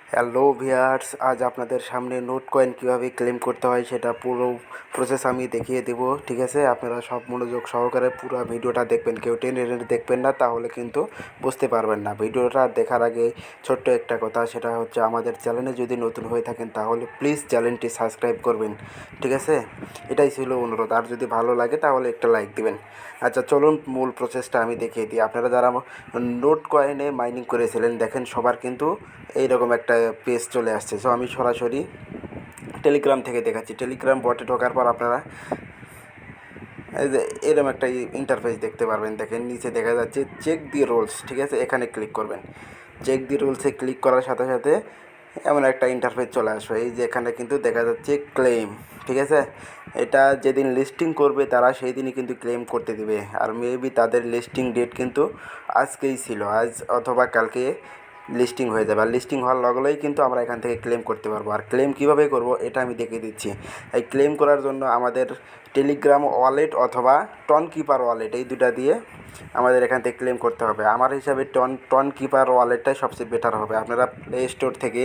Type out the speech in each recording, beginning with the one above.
Hello viewers, আজ আপনাদের সামনে নোট কয়েন কীভাবে ক্লেম করতে হয় সেটা পুরো প্রসেস আমি দেখিয়ে দেব। ঠিক আছে, আপনারা সব মনোযোগ সহকারে পুরো ভিডিওটা দেখবেন, কেউ টেনে টেনে দেখবেন না, তাহলে কিন্তু বুঝতে পারবেন না। ভিডিওটা দেখার আগে ছোট্ট একটা কথা, সেটা হচ্ছে আমাদের চ্যানেলে যদি নতুন হয়ে থাকেন তাহলে প্লিজ চ্যানেলটি সাবস্ক্রাইব করবেন। ঠিক আছে, এটাই ছিল অনুরোধ। আর যদি ভালো লাগে তাহলে একটা লাইক দিবেন। আচ্ছা চলুন মূল প্রসেসটা আমি দেখিয়ে দিই। আপনারা যারা নোট কয়েনে মাইনিং করেছিলেন, দেখেন সবার কিন্তু এইরকম একটা পেজ চলে আসছে। সো আমি সরাসরি টেলিগ্রাম থেকে দেখাচ্ছি। টেলিগ্রাম বটে ঢোকার পর আপনারা এই যে এরকম একটা ইন্টারফেস দেখতে পারবেন। দেখেন নিচে দেখা যাচ্ছে চেক দি রুলস। ঠিক আছে, এখানে ক্লিক করবেন। চেক দি রুলসে ক্লিক করার সাথে সাথে এমন একটা ইন্টারফেস চলে আসবে। এই যে এখানে কিন্তু দেখা যাচ্ছে ক্লেম। ঠিক আছে, এটা যেদিন লিস্টিং করবে তারা সেই দিনই কিন্তু ক্লেম করতে দিবে। আর মেবি তাদের লিস্টিং ডেট কিন্তু আজকেই ছিল, আজ অথবা কালকে লিস্টিং হয়ে যাবে। আর লিস্টিং হওয়ার লগলেই কিন্তু আমরা এখান থেকে ক্লেম করতে পারবো। আর ক্লেম কীভাবে করব এটা আমি দেখিয়ে দিচ্ছি। এই ক্লেম করার জন্য আমাদের টেলিগ্রাম ওয়ালেট অথবা টন কিপার ওয়ালেট, এই দুটা দিয়ে আমাদের এখান থেকে ক্লেম করতে হবে। আমার হিসাবে টন কিপার ওয়ালেটটাই সবচেয়ে বেটার হবে। আপনারা প্লে স্টোর থেকে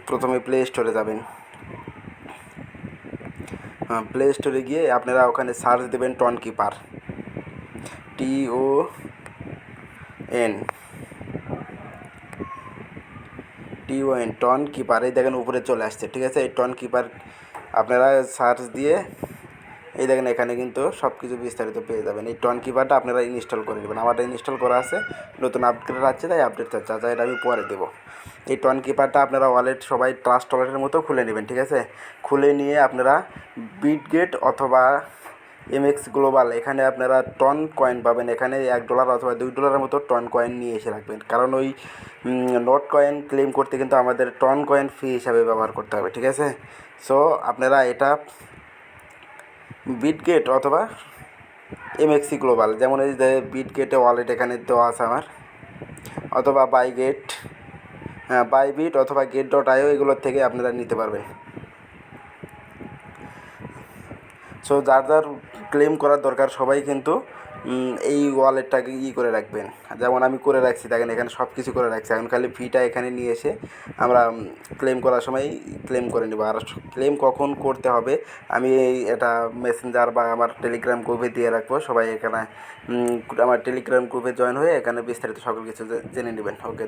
প্রথমে প্লে স্টোরে যাবেন। প্লে স্টোরে গিয়ে আপনারা ওখানে সার্চ দেবেন Tonkeeper, TON Tonkeeper. এই দেখেন উপরে চলে আসছে। ঠিক আছে, এই টন কিপার আপনারা সার্চ দিয়ে এই দেখেন এখানে কিন্তু সব কিছু বিস্তারিত পেয়ে যাবেন। এই টন কিপারটা আপনারা ইনস্টল করে নেবেন। আমারটা ইনস্টল করা আছে, নতুন আপগ্রেড আছে তাই আপডেট চাচ্ছে। আচ্ছা, এটা আমি পরে দেবো। এই টন কিপারটা আপনারা ওয়ালেট সবাই ট্রাস্ট ওয়ালেটের মতো খুলে নেবেন। ঠিক আছে, খুলে নিয়ে আপনারা বিটগেট অথবা MX গ্লোবাল, এখানে আপনারা টন কয়েন পাবেন। এখানে $1 অথবা $2 মতো টন কয়েন নিয়ে এসে রাখবেন, কারণ ওই নোট কয়েন ক্লেম করতে কিন্তু আমাদের টন কয়েন ফি হিসাবে ব্যবহার করতে হবে। ঠিক আছে, সো আপনারা এটা বিটগেট অথবা MX গ্লোবাল, যেমন এই যে বিটগেটে ওয়ালেট এখানে দেওয়া আছে আমার, অথবা বাইগেট, বাইবিট অথবা get.io, এগুলোর থেকে আপনারা নিতে পারবেন। সো যার যার ক্লেম করার দরকার সবাই কিন্তু এই ওয়ালেটটাকে করে রাখবেন। যেমন আমি করে রাখছি, দেখেন এখানে সব কিছু করে রাখছি। এখন খালি ফিটা এখানে নিয়ে এসে আমরা ক্লেম করার সময় ক্লেম করে নেব। আর ক্লেম কখন করতে হবে আমি এটা মেসেঞ্জার বা আমার টেলিগ্রাম গ্রুপে দিয়ে রাখবো। সবাই এখানে আমার টেলিগ্রাম গ্রুপে জয়েন হয়ে এখানে বিস্তারিত সকল কিছু জেনে নেবেন। ওকে।